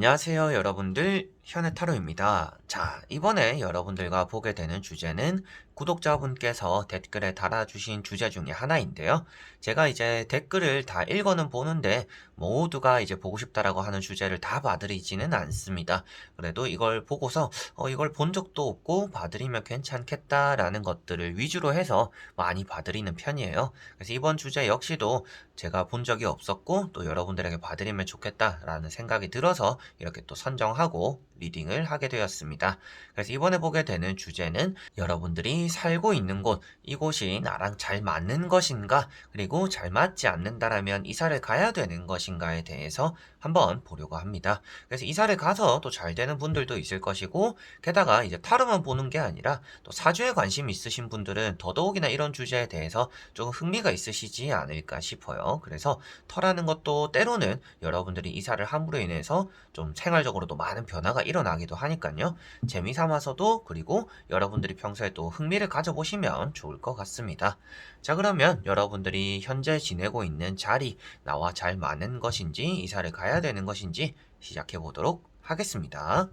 안녕하세요, 여러분들. 현해타로입니다. 자, 이번에 여러분들과 보게 되는 주제는 구독자분께서 댓글에 달아주신 주제 중에 하나인데요. 제가 이제 댓글을 다 읽어는 보는데 모두가 이제 보고 싶다라고 하는 주제를 다 봐드리지는 않습니다. 그래도 이걸 보고서 이걸 본 적도 없고 봐드리면 괜찮겠다라는 것들을 위주로 해서 많이 봐드리는 편이에요. 그래서 이번 주제 역시도 제가 본 적이 없었고 또 여러분들에게 봐드리면 좋겠다라는 생각이 들어서 이렇게 또 선정하고 리딩을 하게 되었습니다. 그래서 이번에 보게 되는 주제는 여러분들이 살고 있는 곳, 이곳이 나랑 잘 맞는 것인가, 그리고 잘 맞지 않는다라면 이사를 가야 되는 것인가에 대해서 한번 보려고 합니다. 그래서 이사를 가서 또 잘 되는 분들도 있을 것이고, 게다가 이제 타로만 보는 게 아니라 또 사주에 관심 있으신 분들은 더더욱이나 이런 주제에 대해서 조금 흥미가 있으시지 않을까 싶어요. 그래서 터라는 것도 때로는 여러분들이 이사를 함으로 인해서 좀 생활적으로도 많은 변화가 일어나기도 하니까요. 재미삼아서도 그리고 여러분들이 평소에 또 흥미를 가져보시면 좋을 것 같습니다. 자, 그러면 여러분들이 현재 지내고 있는 자리, 나와 잘 맞는 것인지 이사를 가야 되는 것인지 시작해 보도록 하겠습니다.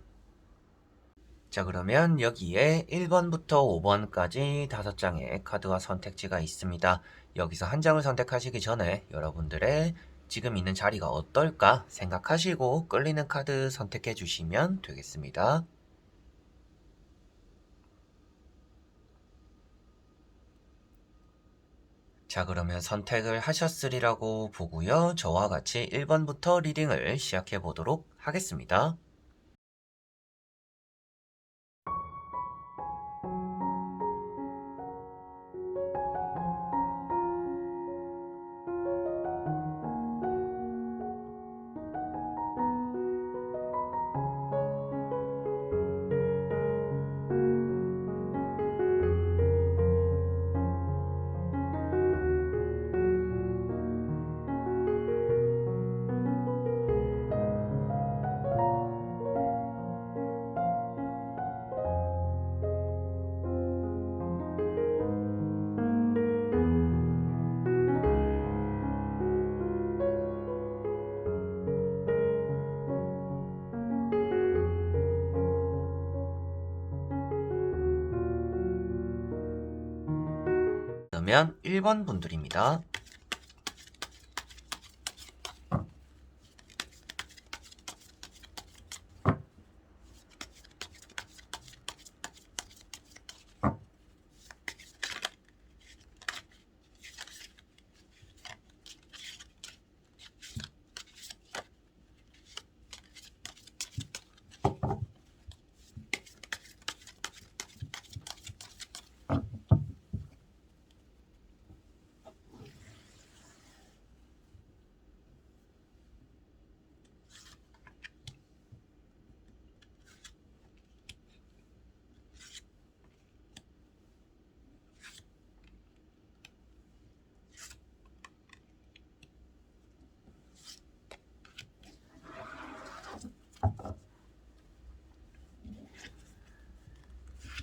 자, 그러면 여기에 1번부터 5번까지 5장의 카드와 선택지가 있습니다. 여기서 한 장을 선택하시기 전에 여러분들의 지금 있는 자리가 어떨까 생각하시고 끌리는 카드 선택해 주시면 되겠습니다. 자, 그러면 선택을 하셨으리라고 보고요. 저와 같이 1번부터 리딩을 시작해 보도록 하겠습니다. 그러면 1번 분들입니다.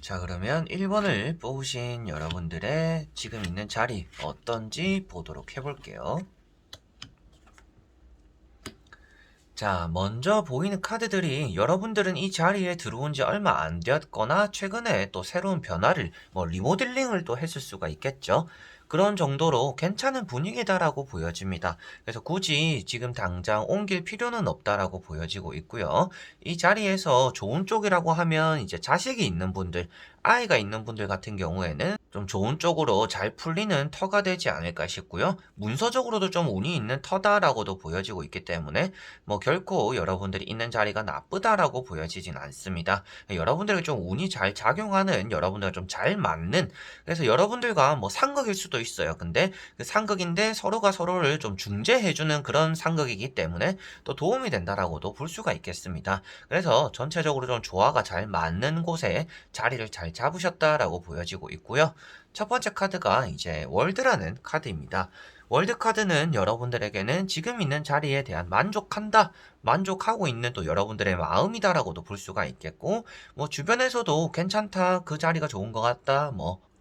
자, 그러면 1번을 뽑으신 여러분들의 지금 있는 자리 어떤지 보도록 해볼게요. 자, 먼저 보이는 카드들이 여러분들은 이 자리에 들어온 지 얼마 안 되었거나 최근에 또 새로운 변화를 리모델링을 또 했을 수가 있겠죠. 그런 정도로 괜찮은 분위기다라고 보여집니다. 그래서 굳이 지금 당장 옮길 필요는 없다라고 보여지고 있고요. 이 자리에서 좋은 쪽이라고 하면 이제 자식이 있는 분들, 아이가 있는 분들 같은 경우에는 좀 좋은 쪽으로 잘 풀리는 터가 되지 않을까 싶고요. 문서적으로도 좀 운이 있는 터다라고도 보여지고 있기 때문에 결코 여러분들이 있는 자리가 나쁘다라고 보여지진 않습니다. 여러분들에게 좀 운이 잘 작용하는, 여러분들과 좀 잘 맞는, 그래서 여러분들과 상극일 수도 있어요. 근데 그 상극인데 서로가 서로를 좀 중재해주는 그런 상극이기 때문에 또 도움이 된다라고도 볼 수가 있겠습니다. 그래서 전체적으로 좀 조화가 잘 맞는 곳에 자리를 잘 잡으셨다라고 보여지고 있고요. 첫 번째 카드가 이제 월드라는 카드입니다. 월드 카드는 여러분들에게는 지금 있는 자리에 대한 만족한다, 만족하고 있는 또 여러분들의 마음이다라고도 볼 수가 있겠고, 주변에서도 괜찮다, 그 자리가 좋은 것 같다,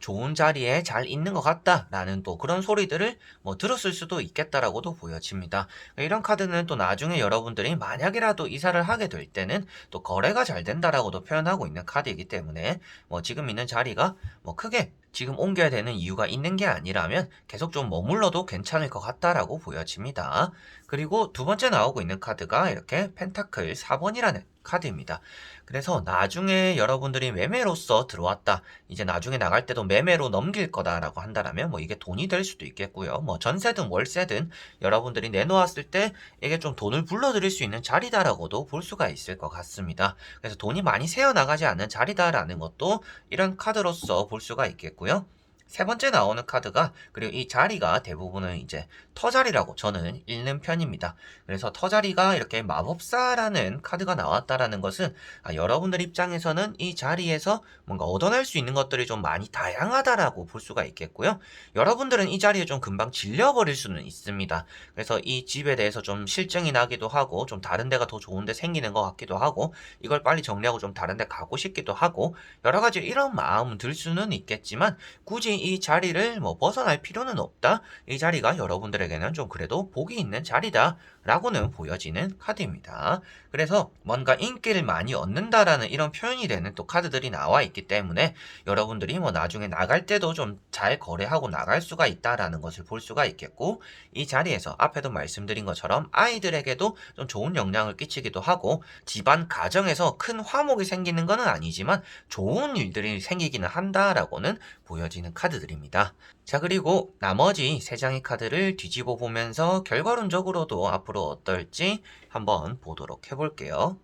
좋은 자리에 잘 있는 것 같다라는 또 그런 소리들을 뭐 들었을 수도 있겠다라고도 보여집니다. 이런 카드는 또 나중에 여러분들이 만약이라도 이사를 하게 될 때는 또 거래가 잘 된다라고도 표현하고 있는 카드이기 때문에 뭐 지금 있는 자리가 뭐 크게 지금 옮겨야 되는 이유가 있는 게 아니라면 계속 좀 머물러도 괜찮을 것 같다라고 보여집니다. 그리고 두 번째 나오고 있는 카드가 이렇게 펜타클 4번이라는 카드입니다. 그래서 나중에 여러분들이 매매로서 들어왔다. 이제 나중에 나갈 때도 매매로 넘길 거다라고 한다라면 뭐 이게 돈이 될 수도 있겠고요. 뭐 전세든 월세든 여러분들이 내놓았을 때 이게 좀 돈을 불러들일 수 있는 자리다라고도 볼 수가 있을 것 같습니다. 그래서 돈이 많이 새어나가지 않는 자리다라는 것도 이런 카드로서 볼 수가 있겠고요. 세 번째 나오는 카드가 그리고 이 자리가 대부분은 이제 터자리라고 저는 읽는 편입니다. 그래서 터자리가 이렇게 마법사라는 카드가 나왔다라는 것은 여러분들 입장에서는 이 자리에서 뭔가 얻어낼 수 있는 것들이 좀 많이 다양하다라고 볼 수가 있겠고요. 여러분들은 이 자리에 좀 금방 질려버릴 수는 있습니다. 그래서 이 집에 대해서 좀 실증이 나기도 하고 좀 다른 데가 더 좋은데 생기는 것 같기도 하고 이걸 빨리 정리하고 좀 다른 데 가고 싶기도 하고 여러 가지 이런 마음은 들 수는 있겠지만 굳이 이 자리를 뭐 벗어날 필요는 없다. 이 자리가 여러분들에게는 좀 그래도 복이 있는 자리다. 라고는 보여지는 카드입니다. 그래서 뭔가 인기를 많이 얻는다라는 이런 표현이 되는 또 카드들이 나와 있기 때문에 여러분들이 뭐 나중에 나갈 때도 좀 잘 거래하고 나갈 수가 있다라는 것을 볼 수가 있겠고 이 자리에서 앞에도 말씀드린 것처럼 아이들에게도 좀 좋은 영향을 끼치기도 하고 집안 가정에서 큰 화목이 생기는 것은 아니지만 좋은 일들이 생기기는 한다라고는 보여지는 카드들입니다. 자, 그리고 나머지 세 장의 카드를 뒤집어 보면서 결과론적으로도 앞으로 어떨지 한번 보도록 해볼게요.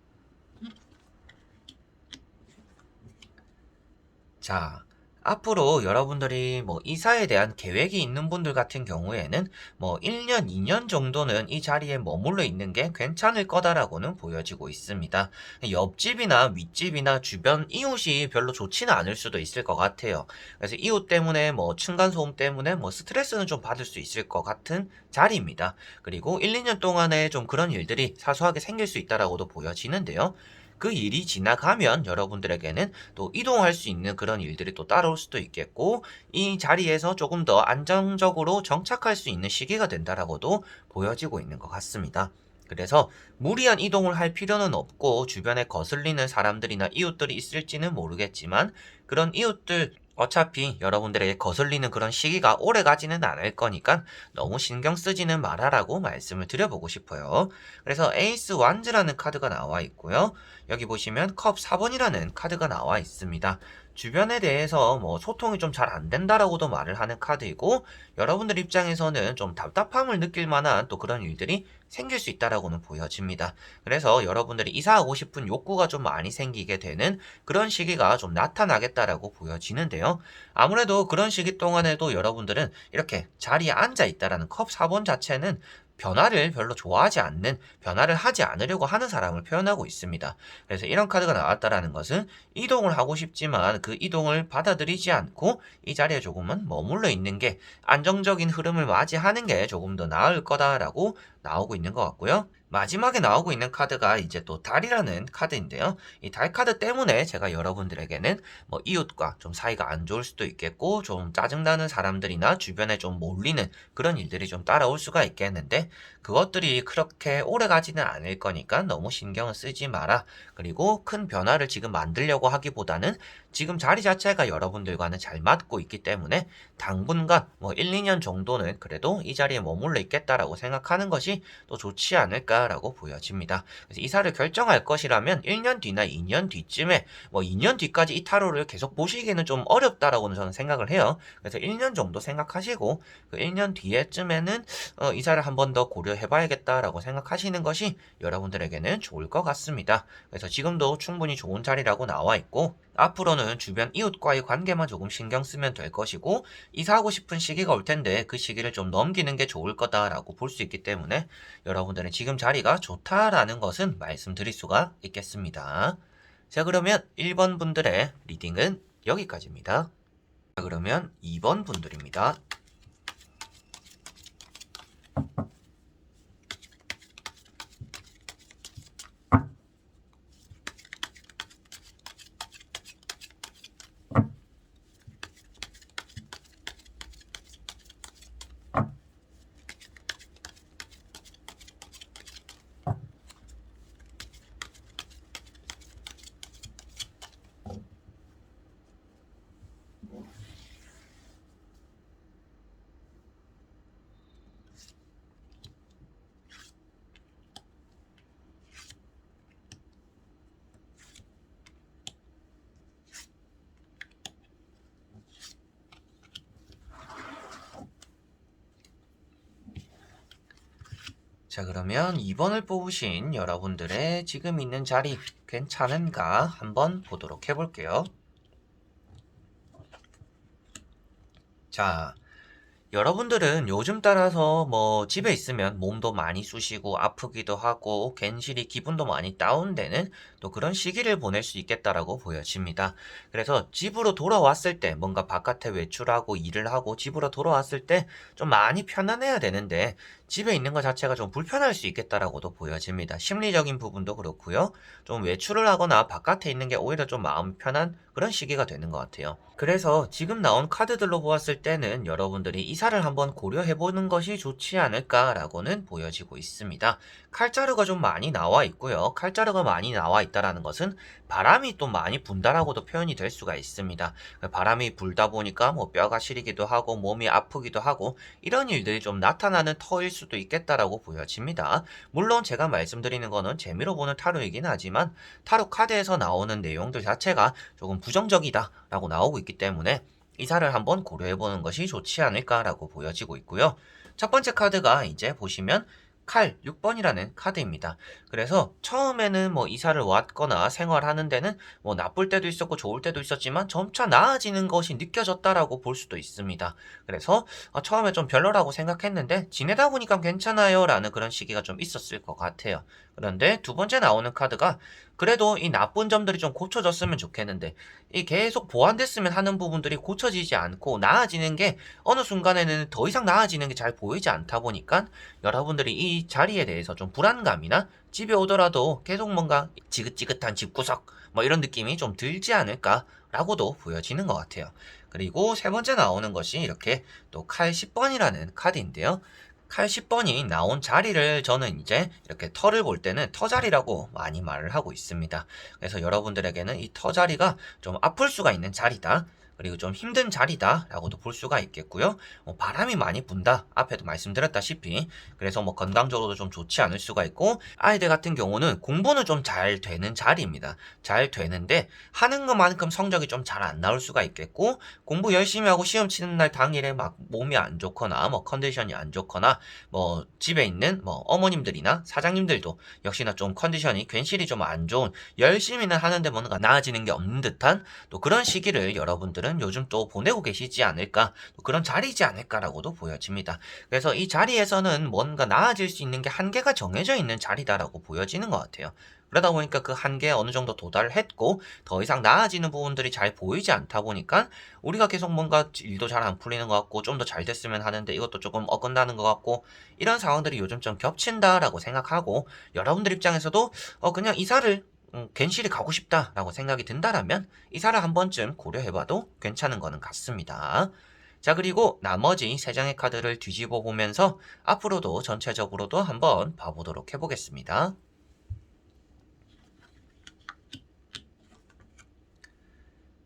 자, 앞으로 여러분들이 뭐 이사에 대한 계획이 있는 분들 같은 경우에는 뭐 1년, 2년 정도는 이 자리에 머물러 있는 게 괜찮을 거다라고는 보여지고 있습니다. 옆집이나 윗집이나 주변 이웃이 별로 좋지는 않을 수도 있을 것 같아요. 그래서 이웃 때문에 뭐 층간소음 때문에 뭐 스트레스는 좀 받을 수 있을 것 같은 자리입니다. 그리고 1, 2년 동안에 좀 그런 일들이 사소하게 생길 수 있다라고도 보여지는데요. 그 일이 지나가면 여러분들에게는 또 이동할 수 있는 그런 일들이 또 따라올 수도 있겠고 이 자리에서 조금 더 안정적으로 정착할 수 있는 시기가 된다라고도 보여지고 있는 것 같습니다. 그래서 무리한 이동을 할 필요는 없고 주변에 거슬리는 사람들이나 이웃들이 있을지는 모르겠지만 그런 이웃들 어차피 여러분들에게 거슬리는 그런 시기가 오래 가지는 않을 거니까 너무 신경 쓰지는 말아라고 말씀을 드려보고 싶어요. 그래서 에이스 완즈라는 카드가 나와 있고요. 여기 보시면 컵 4번이라는 카드가 나와 있습니다. 주변에 대해서 뭐 소통이 좀 잘 안 된다라고도 말을 하는 카드이고 여러분들 입장에서는 좀 답답함을 느낄 만한 또 그런 일들이 생길 수 있다라고는 보여집니다. 그래서 여러분들이 이사하고 싶은 욕구가 좀 많이 생기게 되는 그런 시기가 좀 나타나겠다라고 보여지는데요. 아무래도 그런 시기 동안에도 여러분들은 이렇게 자리에 앉아 있다라는 컵 4번 자체는 변화를 별로 좋아하지 않는, 변화를 하지 않으려고 하는 사람을 표현하고 있습니다. 그래서 이런 카드가 나왔다라는 것은 이동을 하고 싶지만 그 이동을 받아들이지 않고 이 자리에 조금은 머물러 있는 게 안정적인 흐름을 맞이하는 게 조금 더 나을 거다라고 나오고 있는 것 같고요. 마지막에 나오고 있는 카드가 이제 또 달이라는 카드인데요. 이 달 카드 때문에 제가 여러분들에게는 뭐 이웃과 좀 사이가 안 좋을 수도 있겠고 좀 짜증나는 사람들이나 주변에 좀 몰리는 그런 일들이 좀 따라올 수가 있겠는데 그것들이 그렇게 오래 가지는 않을 거니까 너무 신경을 쓰지 마라. 그리고 큰 변화를 지금 만들려고 하기보다는 지금 자리 자체가 여러분들과는 잘 맞고 있기 때문에 당분간 뭐 1, 2년 정도는 그래도 이 자리에 머물러 있겠다라고 생각하는 것이 또 좋지 않을까라고 보여집니다. 그래서 이사를 결정할 것이라면 1년 뒤나 2년 뒤쯤에 뭐 2년 뒤까지 이 타로를 계속 보시기는 좀 어렵다라고는 저는 생각을 해요. 그래서 1년 정도 생각하시고 그 1년 뒤에쯤에는 이사를 한 번 더 고려해봐야겠다라고 생각하시는 것이 여러분들에게는 좋을 것 같습니다. 그래서 지금도 충분히 좋은 자리라고 나와 있고 앞으로는 주변 이웃과의 관계만 조금 신경 쓰면 될 것이고 이사하고 싶은 시기가 올 텐데 그 시기를 좀 넘기는 게 좋을 거다라고 볼 수 있기 때문에 여러분들은 지금 자리가 좋다라는 것은 말씀드릴 수가 있겠습니다. 자, 그러면 1번 분들의 리딩은 여기까지입니다. 자, 그러면 2번 분들입니다. 자, 그러면 2번을 뽑으신 여러분들의 지금 있는 자리 괜찮은가 한번 보도록 해볼게요. 자, 여러분들은 요즘 따라서 뭐 집에 있으면 몸도 많이 쑤시고 아프기도 하고 괜시리 기분도 많이 다운되는 또 그런 시기를 보낼 수 있겠다라고 보여집니다. 그래서 집으로 돌아왔을 때 뭔가 바깥에 외출하고 일을 하고 집으로 돌아왔을 때 좀 많이 편안해야 되는데 집에 있는 것 자체가 좀 불편할 수 있겠다라고도 보여집니다. 심리적인 부분도 그렇고요. 좀 외출을 하거나 바깥에 있는 게 오히려 좀 마음 편한 그런 시기가 되는 것 같아요. 그래서 지금 나온 카드들로 보았을 때는 여러분들이 이사를 한번 고려해보는 것이 좋지 않을까라고는 보여지고 있습니다. 칼자루가 좀 많이 나와 있고요. 칼자루가 많이 나와 있다라는 것은 바람이 또 많이 분다라고도 표현이 될 수가 있습니다. 바람이 불다 보니까 뭐 뼈가 시리기도 하고 몸이 아프기도 하고 이런 일들이 좀 나타나는 터일 수도 있겠다라고 보여집니다. 물론 제가 말씀드리는 거는 재미로 보는 타로이긴 하지만 타로 카드에서 나오는 내용들 자체가 조금 부정적이다라고 나오고 있기 때문에 이사를 한번 고려해보는 것이 좋지 않을까라고 보여지고 있고요. 첫 번째 카드가 이제 보시면 칼 6번이라는 카드입니다. 그래서 처음에는 뭐 이사를 왔거나 생활하는 데는 뭐 나쁠 때도 있었고 좋을 때도 있었지만 점차 나아지는 것이 느껴졌다라고 볼 수도 있습니다. 그래서 처음에 좀 별로라고 생각했는데 지내다 보니까 괜찮아요 라는 그런 시기가 좀 있었을 것 같아요. 그런데 두 번째 나오는 카드가 그래도 이 나쁜 점들이 좀 고쳐졌으면 좋겠는데 이 계속 보완됐으면 하는 부분들이 고쳐지지 않고 나아지는 게 어느 순간에는 더 이상 나아지는 게 잘 보이지 않다 보니까 여러분들이 이 자리에 대해서 좀 불안감이나 집에 오더라도 계속 뭔가 지긋지긋한 집구석 뭐 이런 느낌이 좀 들지 않을까라고도 보여지는 것 같아요. 그리고 세 번째 나오는 것이 이렇게 또 칼 10번이라는 카드인데요. 칼 10번이 나온 자리를 저는 이제 이렇게 터를 볼 때는 터자리라고 많이 말을 하고 있습니다. 그래서 여러분들에게는 이 터자리가 좀 아플 수가 있는 자리다. 그리고 좀 힘든 자리다 라고도 볼 수가 있겠고요. 바람이 많이 분다. 앞에도 말씀드렸다시피. 그래서 뭐 건강적으로도 좀 좋지 않을 수가 있고 아이들 같은 경우는 공부는 좀 잘 되는 자리입니다. 잘 되는데 하는 것만큼 성적이 좀 잘 안 나올 수가 있겠고 공부 열심히 하고 시험 치는 날 당일에 막 몸이 안 좋거나 뭐 컨디션이 안 좋거나 뭐 집에 있는 뭐 어머님들이나 사장님들도 역시나 좀 컨디션이 괜시리 좀 안 좋은 열심히는 하는데 뭔가 나아지는 게 없는 듯한 또 그런 시기를 여러분들은 요즘 또 보내고 계시지 않을까 또 그런 자리이지 않을까라고도 보여집니다. 그래서 이 자리에서는 뭔가 나아질 수 있는 게 한계가 정해져 있는 자리다라고 보여지는 것 같아요. 그러다 보니까 그 한계에 어느 정도 도달했고 더 이상 나아지는 부분들이 잘 보이지 않다 보니까 우리가 계속 뭔가 일도 잘 안 풀리는 것 같고 좀 더 잘 됐으면 하는데 이것도 조금 어긋나는 것 같고 이런 상황들이 요즘 좀 겹친다라고 생각하고 여러분들 입장에서도 그냥 이사를 괜시리 가고 싶다라고 생각이 든다라면 이사를 한 번쯤 고려해봐도 괜찮은 거는 같습니다. 자, 그리고 나머지 세 장의 카드를 뒤집어 보면서 앞으로도 전체적으로도 한번 봐보도록 해보겠습니다.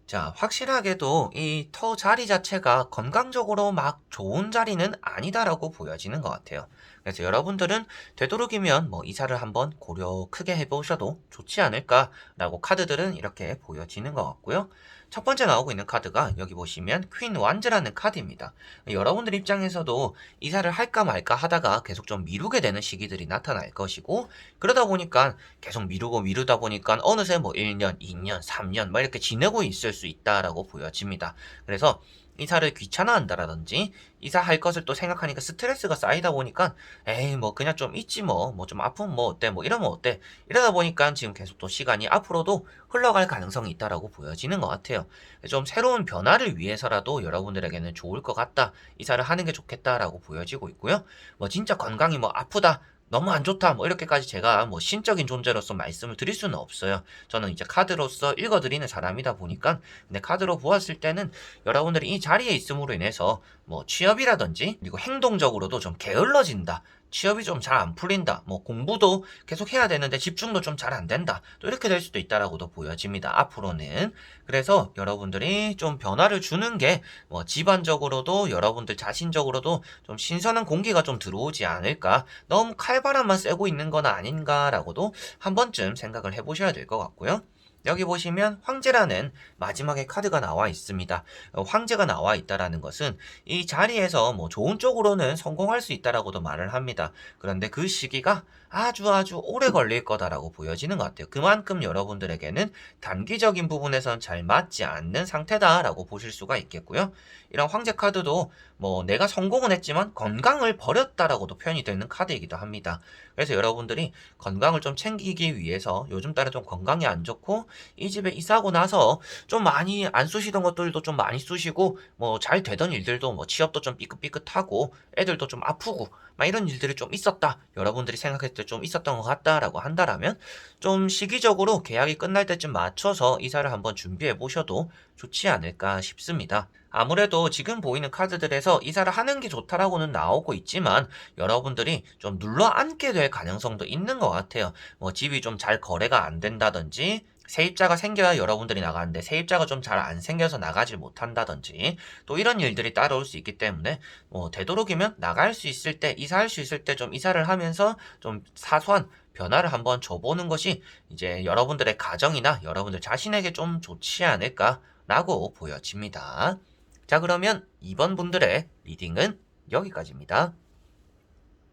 자, 확실하게도 이 터 자리 자체가 건강적으로 막 좋은 자리는 아니다라고 보여지는 것 같아요. 그래서 여러분들은 되도록이면 뭐 이사를 한번 고려 크게 해보셔도 좋지 않을까라고 카드들은 이렇게 보여지는 것 같고요. 첫 번째 나오고 있는 카드가 여기 보시면 퀸 완즈라는 카드입니다. 여러분들 입장에서도 이사를 할까 말까 하다가 계속 좀 미루게 되는 시기들이 나타날 것이고 그러다 보니까 계속 미루고 미루다 보니까 어느새 뭐 1년, 2년, 3년 막 이렇게 지내고 있을 수 있다라고 보여집니다. 그래서 이사를 귀찮아한다라든지 이사할 것을 또 생각하니까 스트레스가 쌓이다 보니까 에이 뭐 그냥 좀 있지 뭐 좀 아프면 뭐 어때 뭐 이러면 어때 이러다 보니까 지금 계속 또 시간이 앞으로도 흘러갈 가능성이 있다라고 보여지는 것 같아요. 좀 새로운 변화를 위해서라도 여러분들에게는 좋을 것 같다 이사를 하는 게 좋겠다라고 보여지고 있고요. 뭐 진짜 건강이 뭐 아프다 너무 안 좋다 뭐 이렇게까지 제가 뭐 신적인 존재로서 말씀을 드릴 수는 없어요. 저는 이제 카드로서 읽어드리는 사람이다 보니까 근데 카드로 보았을 때는 여러분들이 이 자리에 있음으로 인해서 뭐 취업이라든지 그리고 행동적으로도 좀 게을러진다. 취업이 좀 잘 안 풀린다. 뭐 공부도 계속 해야 되는데 집중도 좀 잘 안 된다. 또 이렇게 될 수도 있다라고도 보여집니다. 앞으로는. 그래서 여러분들이 좀 변화를 주는 게 뭐 집안적으로도 여러분들 자신적으로도 좀 신선한 공기가 좀 들어오지 않을까. 너무 칼바람만 쐬고 있는 건 아닌가라고도 한 번쯤 생각을 해보셔야 될 것 같고요. 여기 보시면 황제라는 마지막에 카드가 나와 있습니다. 황제가 나와 있다라는 것은 이 자리에서 뭐 좋은 쪽으로는 성공할 수 있다라고도 말을 합니다. 그런데 그 시기가 아주 오래 걸릴 거다라고 보여지는 것 같아요. 그만큼 여러분들에게는 단기적인 부분에선 잘 맞지 않는 상태다라고 보실 수가 있겠고요. 이런 황제 카드도 뭐 내가 성공은 했지만 건강을 버렸다라고도 표현이 되는 카드이기도 합니다. 그래서 여러분들이 건강을 좀 챙기기 위해서 요즘 따라 좀 건강이 안 좋고 이 집에 이사하고 나서 좀 많이 안 쑤시던 것들도 좀 많이 쑤시고 뭐 잘 되던 일들도 뭐 취업도 좀 삐끗삐끗하고 애들도 좀 아프고 막 이런 일들이 좀 있었다. 여러분들이 생각했을 때 좀 있었던 것 같다라고 한다라면 좀 시기적으로 계약이 끝날 때쯤 맞춰서 이사를 한번 준비해 보셔도 좋지 않을까 싶습니다. 아무래도 지금 보이는 카드들에서 이사를 하는 게 좋다라고는 나오고 있지만 여러분들이 좀 눌러 앉게 될 가능성도 있는 것 같아요. 뭐 집이 좀 잘 거래가 안 된다든지 세입자가 생겨야 여러분들이 나가는데 세입자가 좀 잘 안 생겨서 나가질 못한다든지 또 이런 일들이 따라올 수 있기 때문에 뭐 되도록이면 나갈 수 있을 때 이사할 수 있을 때 좀 이사를 하면서 좀 사소한 변화를 한번 줘보는 것이 이제 여러분들의 가정이나 여러분들 자신에게 좀 좋지 않을까라고 보여집니다. 자, 그러면 2번 분들의 리딩은 여기까지입니다.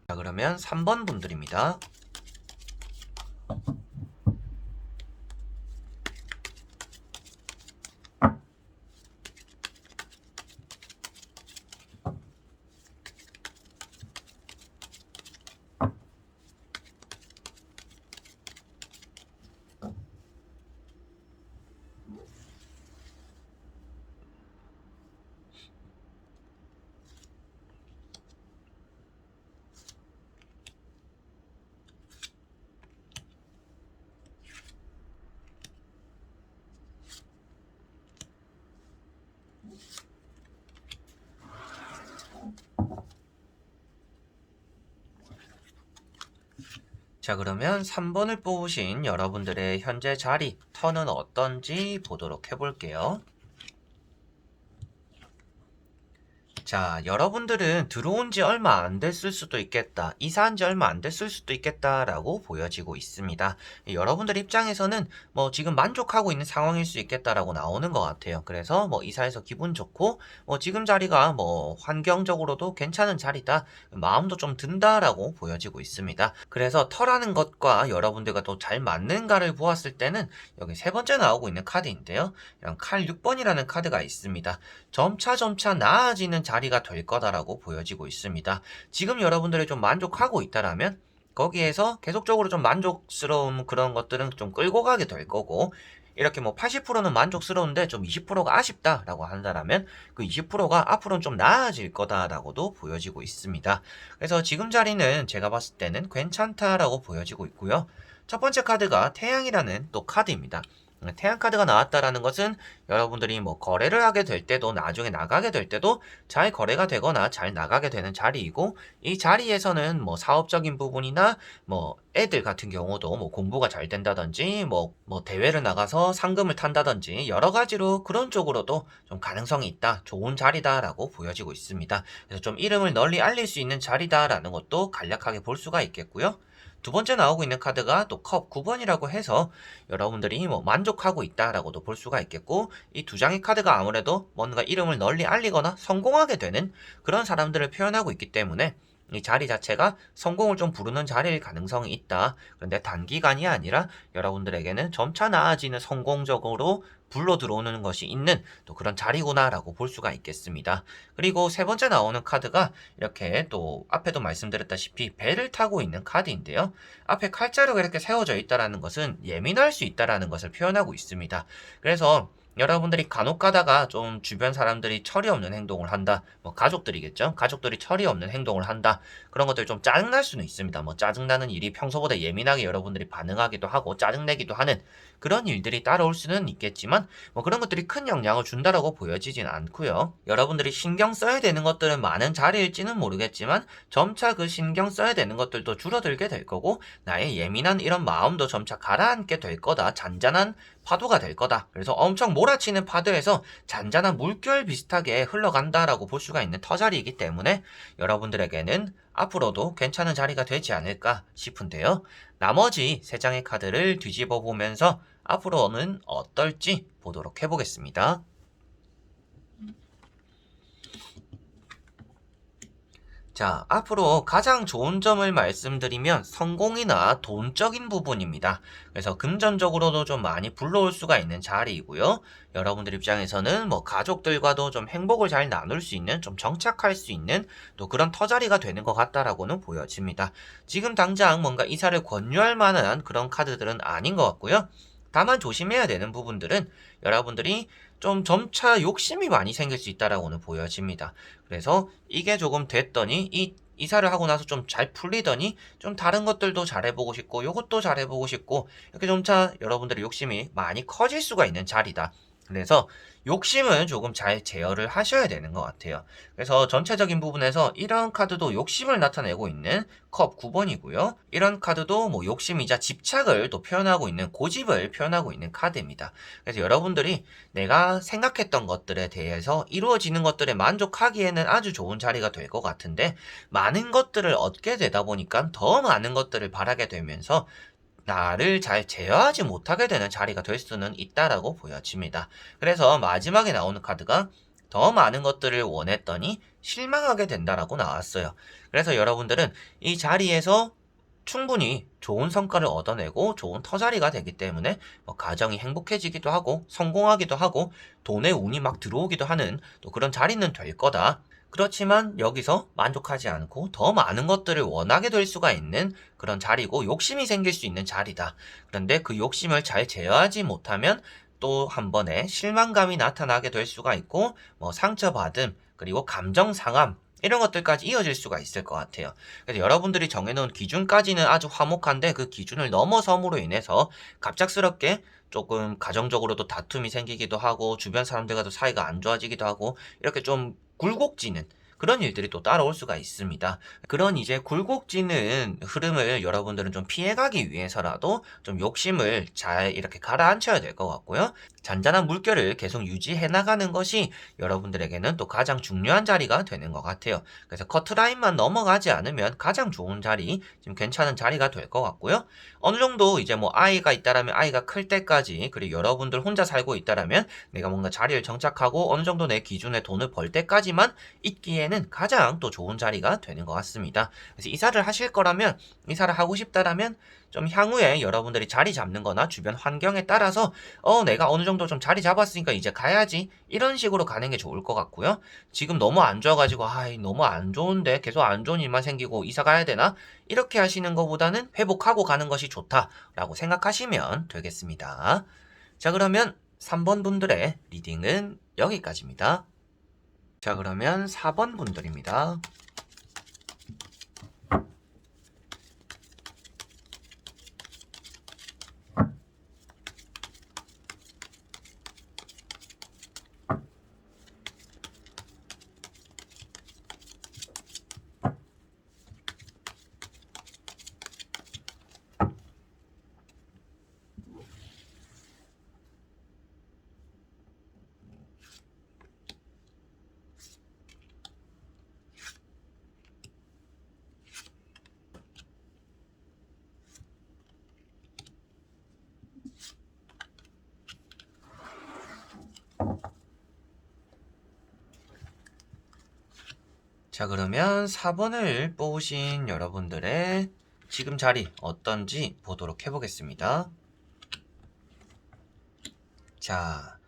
자, 그러면 3번 분들입니다. 자, 그러면 3번을 뽑으신 여러분들의 현재 자리, 턴은 어떤지 보도록 해볼게요. 자, 여러분들은 들어온 지 얼마 안 됐을 수도 있겠다. 이사한 지 얼마 안 됐을 수도 있겠다라고 보여지고 있습니다. 여러분들 입장에서는 뭐 지금 만족하고 있는 상황일 수 있겠다라고 나오는 것 같아요. 그래서 뭐 이사해서 기분 좋고 뭐 지금 자리가 뭐 환경적으로도 괜찮은 자리다. 마음도 좀 든다라고 보여지고 있습니다. 그래서 터라는 것과 여러분들과 또 잘 맞는가를 보았을 때는 여기 세 번째 나오고 있는 카드인데요. 이런 칼 6번이라는 카드가 있습니다. 점차 나아지는 자리가 될 거다라고 보여지고 있습니다. 지금 여러분들이 좀 만족하고 있다라면 거기에서 계속적으로 좀 만족스러운 그런 것들은 좀 끌고 가게 될 거고 이렇게 뭐 80%는 만족스러운데 좀 20%가 아쉽다라고 한다라면 그 20%가 앞으로는 좀 나아질 거다라고도 보여지고 있습니다. 그래서 지금 자리는 제가 봤을 때는 괜찮다라고 보여지고 있고요. 첫 번째 카드가 태양이라는 또 카드입니다. 태양 카드가 나왔다라는 것은 여러분들이 뭐 거래를 하게 될 때도 나중에 나가게 될 때도 잘 거래가 되거나 잘 나가게 되는 자리이고 이 자리에서는 뭐 사업적인 부분이나 뭐 애들 같은 경우도 뭐 공부가 잘 된다든지 뭐 대회를 나가서 상금을 탄다든지 여러 가지로 그런 쪽으로도 좀 가능성이 있다. 좋은 자리다라고 보여지고 있습니다. 그래서 좀 이름을 널리 알릴 수 있는 자리다라는 것도 간략하게 볼 수가 있겠고요. 두 번째 나오고 있는 카드가 또 컵 9번이라고 해서 여러분들이 뭐 만족하고 있다라고도 볼 수가 있겠고 이 두 장의 카드가 아무래도 뭔가 이름을 널리 알리거나 성공하게 되는 그런 사람들을 표현하고 있기 때문에 이 자리 자체가 성공을 좀 부르는 자리일 가능성이 있다. 그런데 단기간이 아니라 여러분들에게는 점차 나아지는 성공적으로 불러 들어오는 것이 있는 또 그런 자리구나라고 볼 수가 있겠습니다. 그리고 세 번째 나오는 카드가 이렇게 또 앞에도 말씀드렸다시피 배를 타고 있는 카드인데요. 앞에 칼자루가 이렇게 세워져 있다라는 것은 예민할 수 있다라는 것을 표현하고 있습니다. 그래서 여러분들이 간혹 가다가 좀 주변 사람들이 철이 없는 행동을 한다. 뭐 가족들이겠죠. 가족들이 철이 없는 행동을 한다. 그런 것들 좀 짜증날 수는 있습니다. 뭐 짜증나는 일이 평소보다 예민하게 여러분들이 반응하기도 하고 짜증내기도 하는 그런 일들이 따라올 수는 있겠지만 뭐 그런 것들이 큰 영향을 준다라고 보여지진 않고요. 여러분들이 신경 써야 되는 것들은 많은 자리일지는 모르겠지만 점차 그 신경 써야 되는 것들도 줄어들게 될 거고 나의 예민한 이런 마음도 점차 가라앉게 될 거다. 잔잔한 파도가 될 거다. 그래서 엄청 몰아치는 파도에서 잔잔한 물결 비슷하게 흘러간다라고 볼 수가 있는 터자리이기 때문에 여러분들에게는 앞으로도 괜찮은 자리가 되지 않을까 싶은데요. 나머지 세 장의 카드를 뒤집어 보면서 앞으로는 어떨지 보도록 해보겠습니다. 자, 앞으로 가장 좋은 점을 말씀드리면 성공이나 돈적인 부분입니다. 그래서 금전적으로도 좀 많이 불러올 수가 있는 자리이고요. 여러분들 입장에서는 뭐 가족들과도 좀 행복을 잘 나눌 수 있는, 좀 정착할 수 있는 또 그런 터자리가 되는 것 같다라고는 보여집니다. 지금 당장 뭔가 이사를 권유할 만한 그런 카드들은 아닌 것 같고요. 다만 조심해야 되는 부분들은 여러분들이 좀 점차 욕심이 많이 생길 수 있다라고는 보여집니다. 그래서 이게 조금 됐더니 이사를 하고 나서 좀 잘 풀리더니 좀 다른 것들도 잘해보고 싶고 요것도 잘해보고 싶고 이렇게 점차 여러분들의 욕심이 많이 커질 수가 있는 자리다. 그래서 욕심은 조금 잘 제어를 하셔야 되는 것 같아요. 그래서 전체적인 부분에서 이런 카드도 욕심을 나타내고 있는 컵 9번이고요. 이런 카드도 뭐 욕심이자 집착을 또 표현하고 있는 고집을 표현하고 있는 카드입니다. 그래서 여러분들이 내가 생각했던 것들에 대해서 이루어지는 것들에 만족하기에는 아주 좋은 자리가 될 것 같은데 많은 것들을 얻게 되다 보니까 더 많은 것들을 바라게 되면서 나를 잘 제어하지 못하게 되는 자리가 될 수는 있다라고 보여집니다. 그래서 마지막에 나오는 카드가 더 많은 것들을 원했더니 실망하게 된다라고 나왔어요. 그래서 여러분들은 이 자리에서 충분히 좋은 성과를 얻어내고 좋은 터자리가 되기 때문에 뭐 가정이 행복해지기도 하고 성공하기도 하고 돈의 운이 막 들어오기도 하는 또 그런 자리는 될 거다. 그렇지만 여기서 만족하지 않고 더 많은 것들을 원하게 될 수가 있는 그런 자리고 욕심이 생길 수 있는 자리다. 그런데 그 욕심을 잘 제어하지 못하면 또 한 번에 실망감이 나타나게 될 수가 있고 뭐 상처받음 그리고 감정 상함 이런 것들까지 이어질 수가 있을 것 같아요. 그래서 여러분들이 정해놓은 기준까지는 아주 화목한데 그 기준을 넘어섬으로 인해서 갑작스럽게 조금 가정적으로도 다툼이 생기기도 하고 주변 사람들과도 사이가 안 좋아지기도 하고 이렇게 좀 굴곡지는 그런 일들이 또 따라올 수가 있습니다. 그런 이제 굴곡지는 흐름을 여러분들은 좀 피해가기 위해서라도 좀 욕심을 잘 이렇게 가라앉혀야 될 것 같고요. 잔잔한 물결을 계속 유지해 나가는 것이 여러분들에게는 또 가장 중요한 자리가 되는 것 같아요. 그래서 커트라인만 넘어가지 않으면 가장 좋은 자리, 지금 괜찮은 자리가 될 것 같고요. 어느 정도 이제 뭐 아이가 있다라면 아이가 클 때까지, 그리고 여러분들 혼자 살고 있다라면 내가 뭔가 자리를 정착하고 어느 정도 내 기준에 돈을 벌 때까지만 있기에는 가장 또 좋은 자리가 되는 것 같습니다. 그래서 이사를 하실 거라면, 이사를 하고 싶다라면 좀 향후에 여러분들이 자리 잡는 거나 주변 환경에 따라서 내가 어느 정도 좀 자리 잡았으니까 이제 가야지 이런 식으로 가는 게 좋을 것 같고요. 지금 너무 안 좋아가지고 너무 안 좋은데 계속 안 좋은 일만 생기고 이사 가야 되나? 이렇게 하시는 것보다는 회복하고 가는 것이 좋다라고 생각하시면 되겠습니다. 자, 그러면 3번 분들의 리딩은 여기까지입니다. 자, 그러면 4번 분들입니다. 자, 그러면 4번을 뽑으신 여러분들의 지금 자리 어떤지 보도록 해보겠습니다. 자,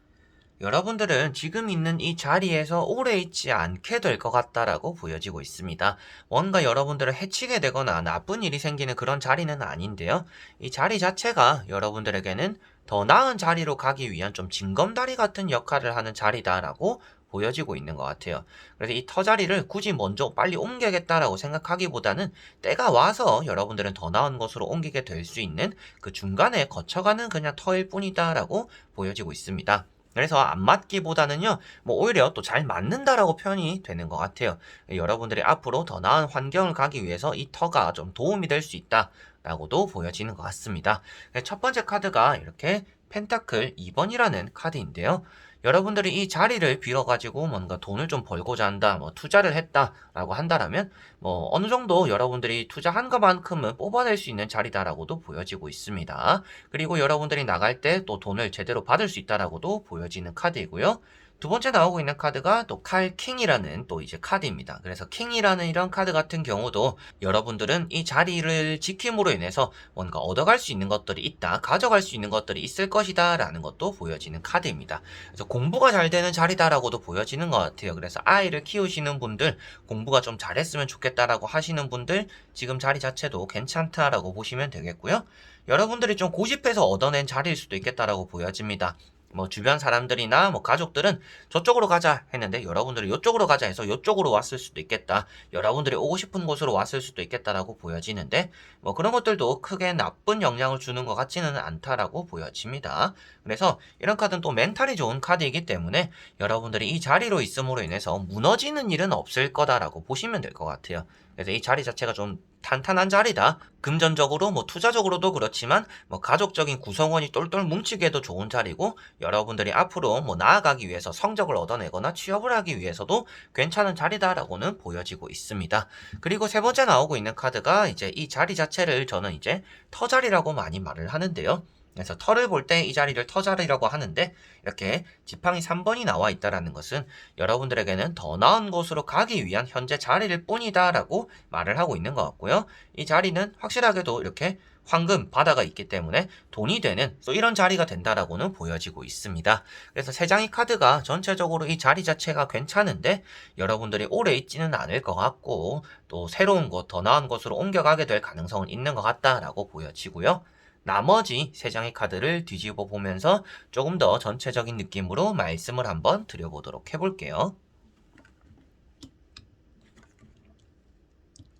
여러분들은 지금 있는 이 자리에서 오래 있지 않게 될 것 같다라고 보여지고 있습니다. 뭔가 여러분들을 해치게 되거나 나쁜 일이 생기는 그런 자리는 아닌데요. 이 자리 자체가 여러분들에게는 더 나은 자리로 가기 위한 좀 징검다리 같은 역할을 하는 자리다라고 보여지고 있는 것 같아요. 그래서 이 터자리를 굳이 먼저 빨리 옮겨야겠다라고 생각하기보다는 때가 와서 여러분들은 더 나은 곳으로 옮기게 될 수 있는 그 중간에 거쳐가는 그냥 터일 뿐이다라고 보여지고 있습니다. 그래서 안 맞기보다는요, 뭐 오히려 또 잘 맞는다라고 표현이 되는 것 같아요. 여러분들이 앞으로 더 나은 환경을 가기 위해서 이 터가 좀 도움이 될 수 있다라고도 보여지는 것 같습니다. 첫 번째 카드가 이렇게 펜타클 2번이라는 카드인데요. 여러분들이 이 자리를 빌어가지고 뭔가 돈을 좀 벌고자 한다, 뭐 투자를 했다라고 한다라면 뭐 어느 정도 여러분들이 투자한 것만큼은 뽑아낼 수 있는 자리다라고도 보여지고 있습니다. 그리고 여러분들이 나갈 때 또 돈을 제대로 받을 수 있다라고도 보여지는 카드이고요. 두 번째 나오고 있는 카드가 또 칼킹이라는 또 이제 카드입니다. 그래서 킹이라는 이런 카드 같은 경우도 여러분들은 이 자리를 지킴으로 인해서 뭔가 얻어갈 수 있는 것들이 있다, 가져갈 수 있는 것들이 있을 것이다 라는 것도 보여지는 카드입니다. 그래서 공부가 잘 되는 자리다라고도 보여지는 것 같아요. 그래서 아이를 키우시는 분들, 공부가 좀 잘했으면 좋겠다라고 하시는 분들, 지금 자리 자체도 괜찮다라고 보시면 되겠고요. 여러분들이 좀 고집해서 얻어낸 자리일 수도 있겠다라고 보여집니다. 뭐 주변 사람들이나 뭐 가족들은 저쪽으로 가자 했는데 여러분들이 이쪽으로 가자 해서 이쪽으로 왔을 수도 있겠다. 여러분들이 오고 싶은 곳으로 왔을 수도 있겠다라고 보여지는데 뭐 그런 것들도 크게 나쁜 영향을 주는 것 같지는 않다라고 보여집니다. 그래서 이런 카드는 또 멘탈이 좋은 카드이기 때문에 여러분들이 이 자리로 있음으로 인해서 무너지는 일은 없을 거다라고 보시면 될 것 같아요. 그래서 이 자리 자체가 좀 탄탄한 자리다. 금전적으로 뭐 투자적으로도 그렇지만 뭐 가족적인 구성원이 똘똘 뭉치기에도 좋은 자리고 여러분들이 앞으로 뭐 나아가기 위해서 성적을 얻어내거나 취업을 하기 위해서도 괜찮은 자리다라고는 보여지고 있습니다. 그리고 세 번째 나오고 있는 카드가 이제 이 자리 자체를 저는 이제 터자리라고 많이 말을 하는데요. 그래서 터를 볼 때 이 자리를 터자리라고 하는데 이렇게 지팡이 3번이 나와 있다라는 것은 여러분들에게는 더 나은 곳으로 가기 위한 현재 자리일 뿐이다 라고 말을 하고 있는 것 같고요. 이 자리는 확실하게도 이렇게 황금 바다가 있기 때문에 돈이 되는 또 이런 자리가 된다라고는 보여지고 있습니다. 그래서 세 장의 카드가 전체적으로 이 자리 자체가 괜찮은데 여러분들이 오래 있지는 않을 것 같고 또 새로운 곳, 더 나은 곳으로 옮겨가게 될 가능성은 있는 것 같다라고 보여지고요. 나머지 세 장의 카드를 뒤집어 보면서 조금 더 전체적인 느낌으로 말씀을 한번 드려보도록 해볼게요.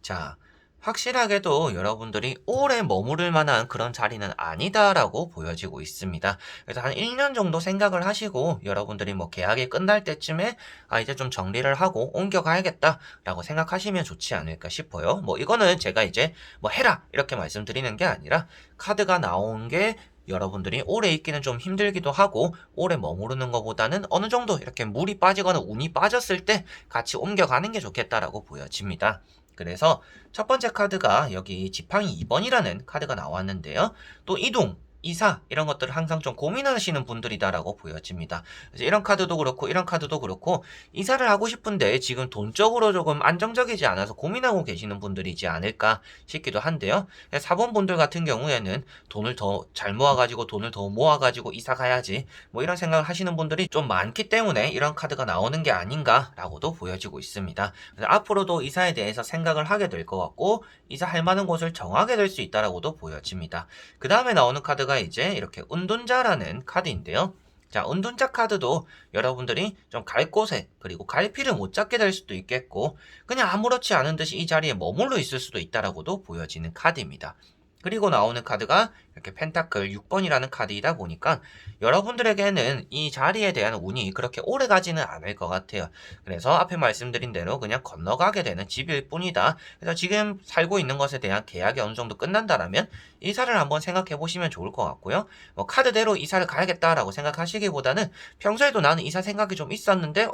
자, 확실하게도 여러분들이 오래 머무를 만한 그런 자리는 아니다라고 보여지고 있습니다. 그래서 한 1년 정도 생각을 하시고 여러분들이 뭐 계약이 끝날 때쯤에 이제 좀 정리를 하고 옮겨가야겠다라고 생각하시면 좋지 않을까 싶어요. 뭐 이거는 제가 이제 뭐 해라 이렇게 말씀드리는 게 아니라 카드가 나온 게 여러분들이 오래 있기는 좀 힘들기도 하고 오래 머무르는 것보다는 어느 정도 이렇게 물이 빠지거나 운이 빠졌을 때 같이 옮겨가는 게 좋겠다라고 보여집니다. 그래서 첫 번째 카드가 여기 지팡이 2번이라는 카드가 나왔는데요. 또 이동, 이사 이런 것들을 항상 좀 고민하시는 분들이다라고 보여집니다. 그래서 이런 카드도 그렇고 이런 카드도 그렇고 이사를 하고 싶은데 지금 돈적으로 조금 안정적이지 않아서 고민하고 계시는 분들이지 않을까 싶기도 한데요. 4번 분들 같은 경우에는 돈을 더 잘 모아가지고 돈을 더 모아가지고 이사 가야지 뭐 이런 생각을 하시는 분들이 좀 많기 때문에 이런 카드가 나오는 게 아닌가라고도 보여지고 있습니다. 그래서 앞으로도 이사에 대해서 생각을 하게 될 것 같고 이사할 만한 곳을 정하게 될 수 있다라고도 보여집니다. 그 다음에 나오는 카드가 이제 이렇게 운둔자라는 카드인데요. 자, 운둔자 카드도 여러분들이 좀 갈 곳에 그리고 갈피를 못 잡게 될 수도 있겠고 그냥 아무렇지 않은 듯이 이 자리에 머물러 있을 수도 있다라고도 보여지는 카드입니다. 그리고 나오는 카드가 이렇게 펜타클 6번이라는 카드이다 보니까 여러분들에게는 이 자리에 대한 운이 그렇게 오래 가지는 않을 것 같아요. 그래서 앞에 말씀드린 대로 그냥 건너가게 되는 집일 뿐이다. 그래서 지금 살고 있는 것에 대한 계약이 어느 정도 끝난다라면 이사를 한번 생각해 보시면 좋을 것 같고요. 뭐 카드대로 이사를 가야겠다라고 생각하시기보다는 평소에도 나는 이사 생각이 좀 있었는데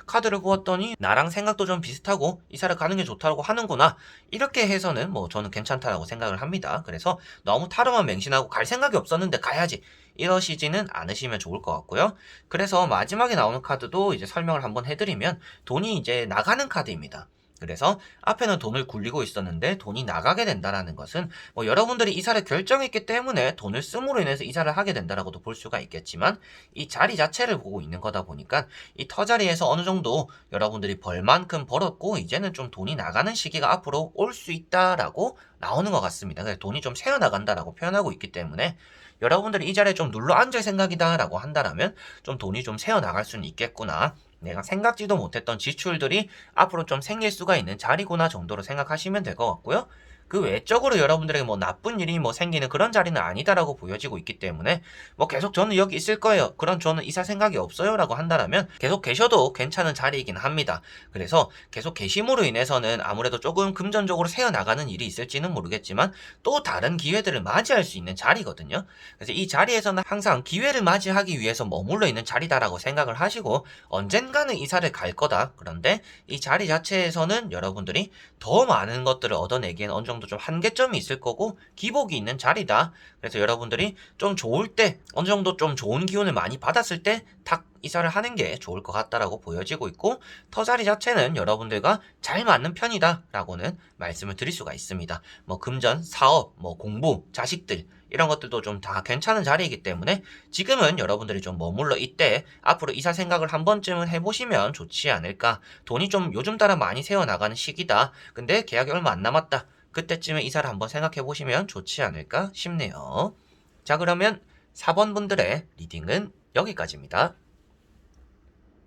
카드를 보았더니 나랑 생각도 좀 비슷하고 이사를 가는 게 좋다고 하는구나. 이렇게 해서는 뭐 저는 괜찮다라고 생각을 합니다. 그래서 너무 타로만 맹신하고 갈 생각이 없었는데 가야지 이러시지는 않으시면 좋을 것 같고요. 그래서 마지막에 나오는 카드도 이제 설명을 한번 해드리면 돈이 이제 나가는 카드입니다. 그래서 앞에는 돈을 굴리고 있었는데 돈이 나가게 된다라는 것은 뭐 여러분들이 이사를 결정했기 때문에 돈을 씀으로 인해서 이사를 하게 된다라고도 볼 수가 있겠지만 이 자리 자체를 보고 있는 거다 보니까 이 터자리에서 어느 정도 여러분들이 벌만큼 벌었고 이제는 좀 돈이 나가는 시기가 앞으로 올 수 있다라고 나오는 것 같습니다. 그래서 돈이 좀 새어나간다라고 표현하고 있기 때문에 여러분들이 이 자리에 좀 눌러 앉을 생각이다라고 한다라면 좀 돈이 좀 새어나갈 수는 있겠구나. 내가 생각지도 못했던 지출들이 앞으로 좀 생길 수가 있는 자리구나 정도로 생각하시면 될 것 같고요. 그 외적으로 여러분들에게 뭐 나쁜 일이 뭐 생기는 그런 자리는 아니다라고 보여지고 있기 때문에 뭐 계속 저는 여기 있을 거예요. 그런 저는 이사 생각이 없어요라고 한다면 계속 계셔도 괜찮은 자리이긴 합니다. 그래서 계속 계심으로 인해서는 아무래도 조금 금전적으로 새어나가는 일이 있을지는 모르겠지만 또 다른 기회들을 맞이할 수 있는 자리거든요. 그래서 이 자리에서는 항상 기회를 맞이하기 위해서 머물러 있는 자리다라고 생각을 하시고 언젠가는 이사를 갈 거다. 그런데 이 자리 자체에서는 여러분들이 더 많은 것들을 얻어내기엔 어느 정도 좀 한계점이 있을 거고 기복이 있는 자리다. 그래서 여러분들이 좀 좋을 때 어느 정도 좀 좋은 기운을 많이 받았을 때 탁 이사를 하는 게 좋을 것 같다라고 보여지고 있고 터 자리 자체는 여러분들과 잘 맞는 편이다 라고는 말씀을 드릴 수가 있습니다. 뭐 금전, 사업, 뭐 공부, 자식들 이런 것들도 좀 다 괜찮은 자리이기 때문에 지금은 여러분들이 좀 머물러 있되 앞으로 이사 생각을 한 번쯤은 해보시면 좋지 않을까. 돈이 좀 요즘 따라 많이 새어나가는 시기다. 근데 계약이 얼마 안 남았다. 그때쯤에 이사를 한번 생각해 보시면 좋지 않을까 싶네요. 자, 그러면 4번 분들의 리딩은 여기까지입니다.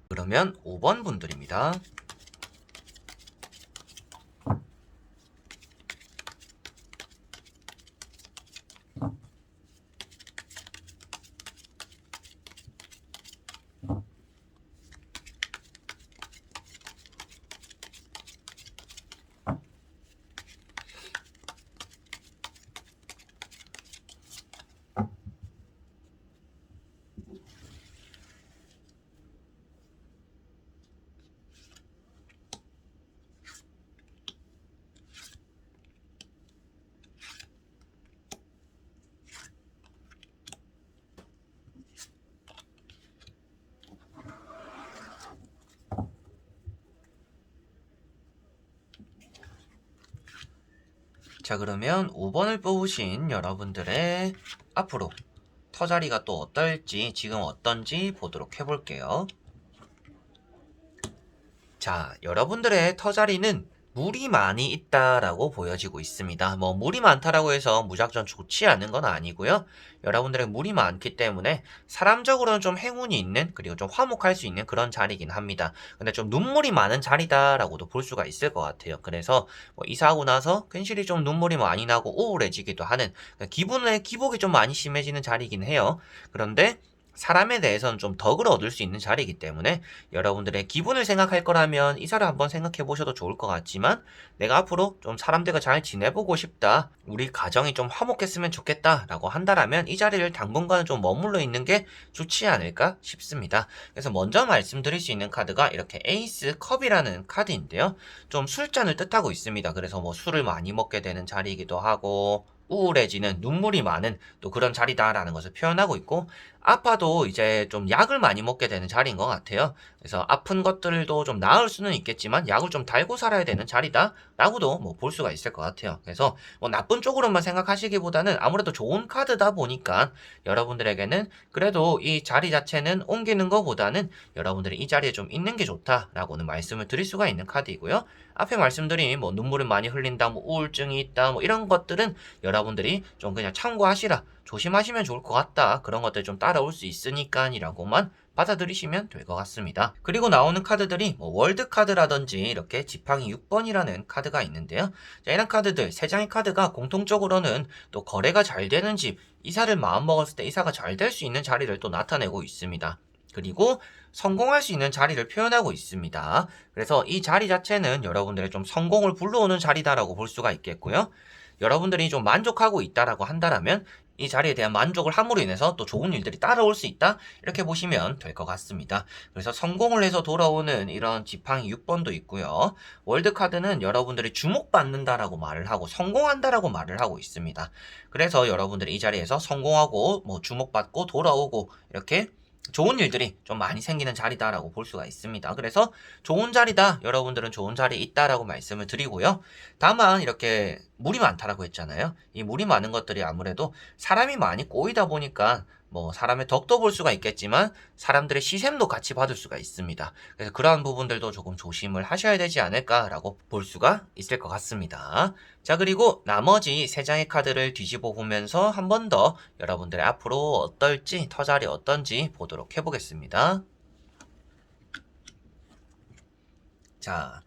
그러면 5번 분들입니다. 자, 그러면 5번을 뽑으신 여러분들의 앞으로 터자리가 또 어떨지 지금 어떤지 보도록 해볼게요. 자, 여러분들의 터자리는 물이 많이 있다라고 보여지고 있습니다. 뭐 물이 많다라고 해서 무작정 좋지 않은 건 아니고요. 여러분들의 물이 많기 때문에 사람적으로는 좀 행운이 있는 그리고 좀 화목할 수 있는 그런 자리이긴 합니다. 근데 좀 눈물이 많은 자리다라고도 볼 수가 있을 것 같아요. 그래서 뭐 이사하고 나서 괜시리 좀 눈물이 많이 나고 우울해지기도 하는 기분의 기복이 좀 많이 심해지는 자리이긴 해요. 그런데 사람에 대해서는 좀 덕을 얻을 수 있는 자리이기 때문에 여러분들의 기분을 생각할 거라면 이사를 한번 생각해 보셔도 좋을 것 같지만 내가 앞으로 좀 사람들과 잘 지내보고 싶다. 우리 가정이 좀 화목했으면 좋겠다 라고 한다라면 이 자리를 당분간은 좀 머물러 있는 게 좋지 않을까 싶습니다. 그래서 먼저 말씀드릴 수 있는 카드가 이렇게 에이스 컵이라는 카드인데요. 좀 술잔을 뜻하고 있습니다. 그래서 뭐 술을 많이 먹게 되는 자리이기도 하고 우울해지는 눈물이 많은 또 그런 자리다라는 것을 표현하고 있고 아파도 이제 좀 약을 많이 먹게 되는 자리인 것 같아요. 그래서 아픈 것들도 좀 나을 수는 있겠지만 약을 좀 달고 살아야 되는 자리다 라고도 뭐 볼 수가 있을 것 같아요. 그래서 뭐 나쁜 쪽으로만 생각하시기보다는 아무래도 좋은 카드다 보니까 여러분들에게는 그래도 이 자리 자체는 옮기는 것보다는 여러분들이 이 자리에 좀 있는 게 좋다라고는 말씀을 드릴 수가 있는 카드이고요. 앞에 말씀드린 뭐 눈물을 많이 흘린다, 뭐 우울증이 있다, 뭐 이런 것들은 여러분들이 좀 그냥 참고하시라. 조심하시면 좋을 것 같다. 그런 것들 좀 따라올 수 있으니까이라고만 받아들이시면 될 것 같습니다. 그리고 나오는 카드들이 뭐 월드 카드라든지 이렇게 지팡이 6번이라는 카드가 있는데요. 자, 이런 카드들, 세 장의 카드가 공통적으로는 또 거래가 잘 되는 집, 이사를 마음먹었을 때 이사가 잘 될 수 있는 자리를 또 나타내고 있습니다. 그리고 성공할 수 있는 자리를 표현하고 있습니다. 그래서 이 자리 자체는 여러분들의 좀 성공을 불러오는 자리다라고 볼 수가 있겠고요. 여러분들이 좀 만족하고 있다라고 한다라면 이 자리에 대한 만족을 함으로 인해서 또 좋은 일들이 따라올 수 있다 이렇게 보시면 될 것 같습니다. 그래서 성공을 해서 돌아오는 이런 지팡이 6번도 있고요. 월드카드는 여러분들이 주목받는다라고 말을 하고 성공한다라고 말을 하고 있습니다. 그래서 여러분들이 이 자리에서 성공하고 뭐 주목받고 돌아오고 이렇게 좋은 일들이 좀 많이 생기는 자리다라고 볼 수가 있습니다. 그래서 좋은 자리다. 여러분들은 좋은 자리에 있다라고 말씀을 드리고요. 다만 이렇게 물이 많다라고 했잖아요. 이 물이 많은 것들이 아무래도 사람이 많이 꼬이다 보니까 뭐 사람의 덕도 볼 수가 있겠지만 사람들의 시샘도 같이 받을 수가 있습니다. 그래서 그러한 부분들도 조금 조심을 하셔야 되지 않을까라고 볼 수가 있을 것 같습니다. 자, 그리고 나머지 세 장의 카드를 뒤집어 보면서 한 번 더 여러분들의 앞으로 어떨지 터자리 어떤지 보도록 해보겠습니다. 자,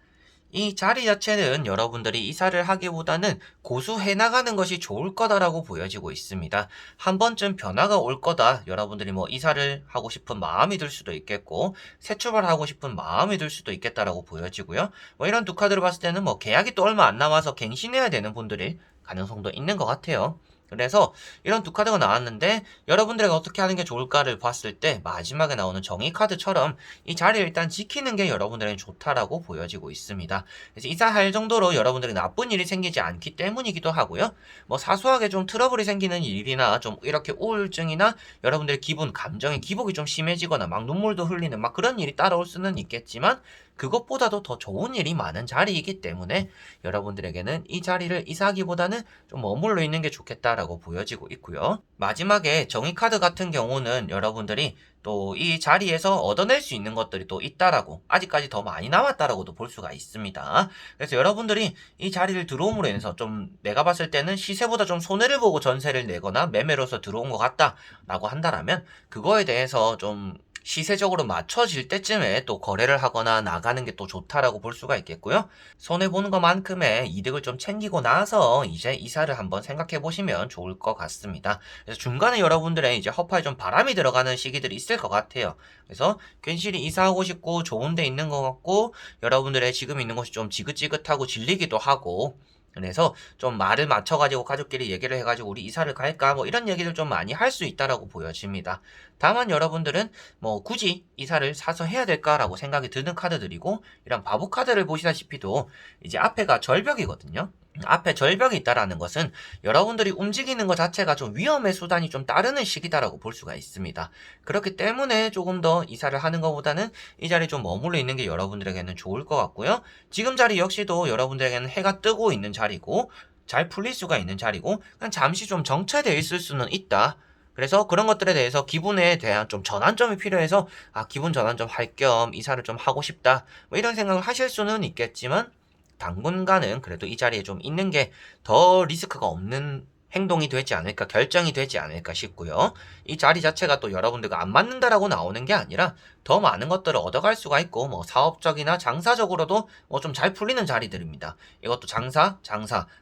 이 자리 자체는 여러분들이 이사를 하기보다는 고수해 나가는 것이 좋을 거다라고 보여지고 있습니다. 한 번쯤 변화가 올 거다. 여러분들이 뭐 이사를 하고 싶은 마음이 들 수도 있겠고, 새 출발하고 싶은 마음이 들 수도 있겠다라고 보여지고요. 뭐 이런 두 카드를 봤을 때는 뭐 계약이 또 얼마 안 남아서 갱신해야 되는 분들이 가능성도 있는 것 같아요. 그래서 이런 두 카드가 나왔는데 여러분들에게 어떻게 하는 게 좋을까를 봤을 때 마지막에 나오는 정의 카드처럼 이 자리를 일단 지키는 게 여러분들에게 좋다라고 보여지고 있습니다. 그래서 이사할 정도로 여러분들이 나쁜 일이 생기지 않기 때문이기도 하고요. 뭐 사소하게 좀 트러블이 생기는 일이나 좀 이렇게 우울증이나 여러분들의 기분, 감정의 기복이 좀 심해지거나 막 눈물도 흘리는 막 그런 일이 따라올 수는 있겠지만 그것보다도 더 좋은 일이 많은 자리이기 때문에 여러분들에게는 이 자리를 이사하기보다는 좀 머물러 있는 게 좋겠다라고 보여지고 있고요. 마지막에 정의 카드 같은 경우는 여러분들이 또 이 자리에서 얻어낼 수 있는 것들이 또 있다라고, 아직까지 더 많이 남았다라고도 볼 수가 있습니다. 그래서 여러분들이 이 자리를 들어옴으로 인해서 좀 내가 봤을 때는 시세보다 좀 손해를 보고 전세를 내거나 매매로서 들어온 것 같다라고 한다라면 그거에 대해서 좀 시세적으로 맞춰질 때쯤에 또 거래를 하거나 나가는 게 또 좋다라고 볼 수가 있겠고요. 손해보는 것만큼의 이득을 좀 챙기고 나서 이제 이사를 한번 생각해 보시면 좋을 것 같습니다. 그래서 중간에 여러분들의 이제 허파에 좀 바람이 들어가는 시기들이 있을 것 같아요. 그래서 괜시리 이사하고 싶고 좋은 데 있는 것 같고 여러분들의 지금 있는 곳이 좀 지긋지긋하고 질리기도 하고, 그래서 좀 말을 맞춰가지고 가족끼리 얘기를 해가지고 우리 이사를 갈까 뭐 이런 얘기를 좀 많이 할 수 있다라고 보여집니다. 다만 여러분들은 뭐 굳이 이사를 사서 해야 될까라고 생각이 드는 카드들이고, 이런 바보 카드를 보시다시피도 이제 앞에가 절벽이거든요. 앞에 절벽이 있다라는 것은 여러분들이 움직이는 것 자체가 좀 위험의 수단이 좀 따르는 시기다라고 볼 수가 있습니다. 그렇기 때문에 조금 더 이사를 하는 것보다는 이 자리에 좀 머물러 있는 게 여러분들에게는 좋을 것 같고요. 지금 자리 역시도 여러분들에게는 해가 뜨고 있는 자리고 잘 풀릴 수가 있는 자리고 그냥 잠시 좀 정체되어 있을 수는 있다. 그래서 그런 것들에 대해서 기분에 대한 좀 전환점이 필요해서 기분 전환 좀 할 겸 이사를 좀 하고 싶다. 뭐 이런 생각을 하실 수는 있겠지만 당분간은 그래도 이 자리에 좀 있는 게 더 리스크가 없는 행동이 되지 않을까, 결정이 되지 않을까 싶고요. 이 자리 자체가 또 여러분들과 안 맞는다라고 나오는 게 아니라 더 많은 것들을 얻어갈 수가 있고, 뭐 사업적이나 장사적으로도 뭐 좀 잘 풀리는 자리들입니다. 이것도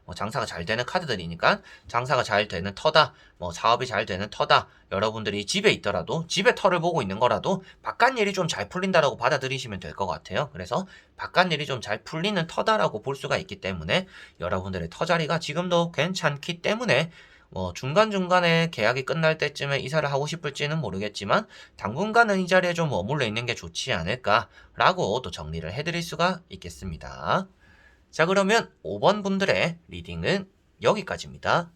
뭐 장사가 잘 되는 카드들이니까 장사가 잘 되는 터다, 뭐 사업이 잘 되는 터다. 여러분들이 집에 있더라도 집에 터를 보고 있는 거라도 바깥 일이 좀 잘 풀린다라고 받아들이시면 될 것 같아요. 그래서 바깥 일이 좀 잘 풀리는 터다라고 볼 수가 있기 때문에 여러분들의 터자리가 지금도 괜찮기 때문에 뭐 중간중간에 계약이 끝날 때쯤에 이사를 하고 싶을지는 모르겠지만 당분간은 이 자리에 좀 머물러 있는 게 좋지 않을까라고 또 정리를 해드릴 수가 있겠습니다. 자, 그러면 5번 분들의 리딩은 여기까지입니다.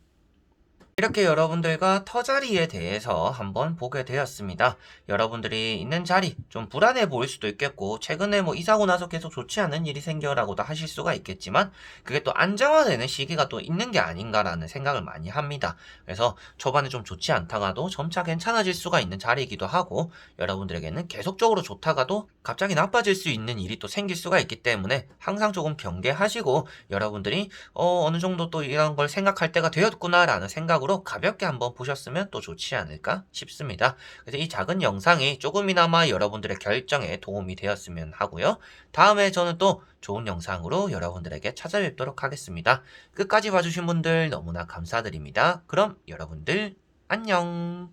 이렇게 여러분들과 터자리에 대해서 한번 보게 되었습니다. 여러분들이 있는 자리 좀 불안해 보일 수도 있겠고, 최근에 뭐 이사고 나서 계속 좋지 않은 일이 생겨라고도 하실 수가 있겠지만 그게 또 안정화되는 시기가 또 있는 게 아닌가라는 생각을 많이 합니다. 그래서 초반에 좀 좋지 않다가도 점차 괜찮아질 수가 있는 자리이기도 하고, 여러분들에게는 계속적으로 좋다가도 갑자기 나빠질 수 있는 일이 또 생길 수가 있기 때문에 항상 조금 경계하시고, 여러분들이 어느 정도 또 이런 걸 생각할 때가 되었구나라는 생각으로 가볍게 한번 보셨으면 또 좋지 않을까 싶습니다. 그래서 이 작은 영상이 조금이나마 여러분들의 결정에 도움이 되었으면 하고요. 다음에 저는 또 좋은 영상으로 여러분들에게 찾아뵙도록 하겠습니다. 끝까지 봐주신 분들 너무나 감사드립니다. 그럼 여러분들 안녕.